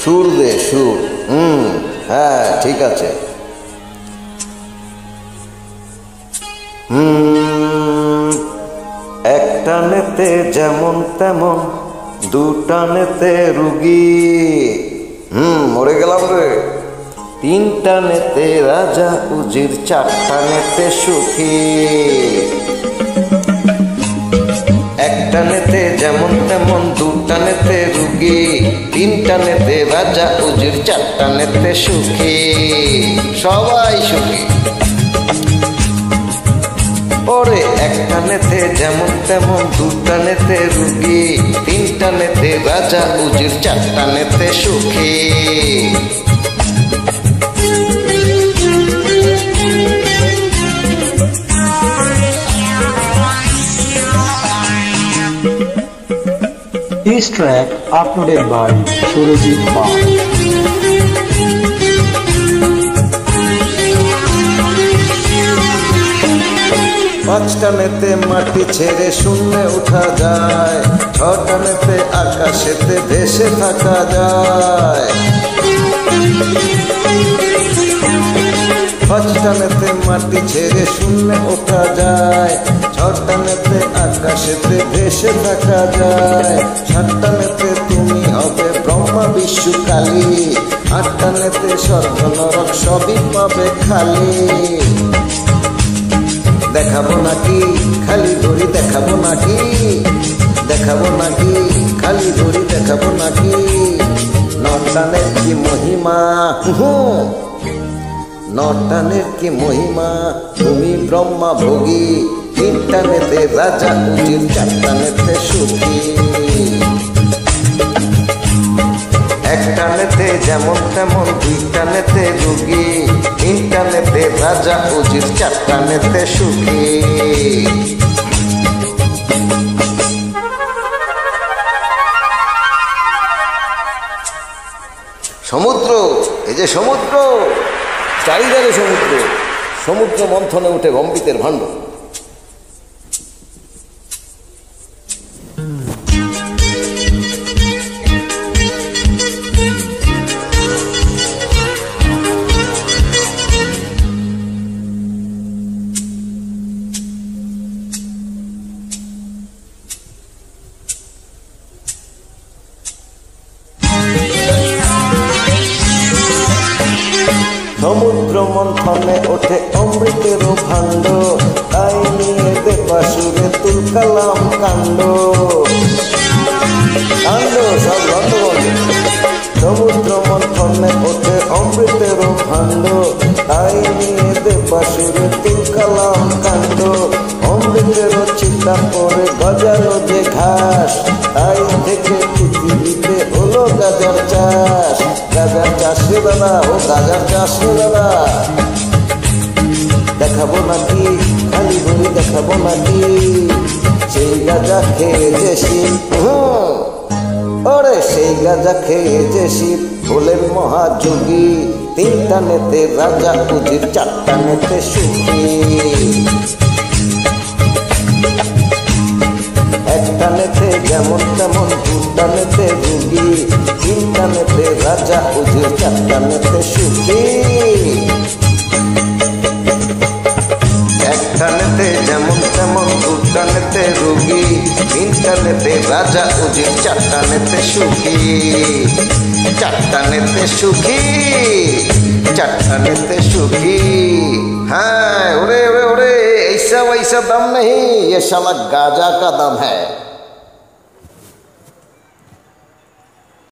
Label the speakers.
Speaker 1: সুর দে, সুর। হ্যাঁ, ঠিক আছে। এক টানেতে যেমন তেমন, দু টানেতে রুগী। মরে গেলাম রে। তিন টানেতে রাজা উজির, চার টানেতে সুখী। এক টানেতে যেমন তেমন, দু টানেতে রুগী, তিন টানেতে রাজা উজির, চার টানেতে সুখী। সবাই সুখী। ওরে এক টানেতে যেমন তেমন, দু টানেতে রুগী, তিন টানেতে রাজা উজির, চার টানেতে সুখী।
Speaker 2: This track uploaded by Surajit Pal.
Speaker 1: পাঁচ টানেতে মাটি ছেড়ে শূন্যে উঠা যায়, ছ টানেতে আকাশেতে ভেসে থাকা যায়। পাঁচ টানেতে মাটি ছেড়ে শূন্যে ওঠা যায়, ছ টানেতে আকাশেতে ভেসে থাকা যায়। সাত টানেতে তুমি হবে ব্রহ্মা বিষ্ণু কালী, আট টানেতে স্বর্গ নরক সবই পাবে খালি। দেখাবো নাকি খালি ঘড়ি, দেখাবো নাকি, দেখাবো নাকি খালি ঘড়ি, দেখাবো নাকি নটানের কি মহিমা। নটানের কি মহিমা, তুমি ব্রহ্মা ভোগী, তিন টানেতে রাজা উজির, চার টানেতে সুখী। এক টানেতে যেমন তেমন, দুই টানেতে রুগী, তিন টানেতে রাজা উজির, চার টানেতে সুখী। সমুদ্র, এই যে সমুদ্র, চারিধারে সমুদ্র, সমুদ্র মন্থনে উঠে অমৃতের ভাণ্ড। সমুদ্র মন্থনে ওঠে অমৃতেরও ভাণ্ড, তাই নিয়ে দেবাসুরে তুলকালাম কাণ্ড। কাণ্ড সব গন্ডগোল। সমুদ্র মন্থনে ওঠে অমৃতেরও ভাণ্ড, তাই নিয়ে দেবাসুরে তুলকালাম কাণ্ড। অমৃতেরও চিন্তা করে গজালো যে ঘাস, তাই থেকে পৃথিবীতে হলো গাজার চাষ। গাজার চাষ রে দাদা, ও গাজার চাষ রে দাদা। দেখাবো নাকি খালি ঘড়ি, দেখাবো নাকি সেই গাজা খেয়ে যে শিব। ওরে সেই গাজা খেয়ে যে শিব হলেন মহাযোগী, তিন টানেতে রাজা উজির, চার টানেতে সুখী। এক টানেতে যেমন তেমন, দু টানেতে রুগী, তিন টানেতে রাজা উজির, চার টানেতে সুখী। এক টানেতে যেমন তেমন, দু টানেতে রুগী, তিন টানেতে রাজা উজির, চার টানেতে সুখী। চার টানেতে সুখী, চার টানেতে সুখী। हाँ, उरे उरे उरे, ऐसा वैसा दम नहीं, ये साला गाजा का दम है।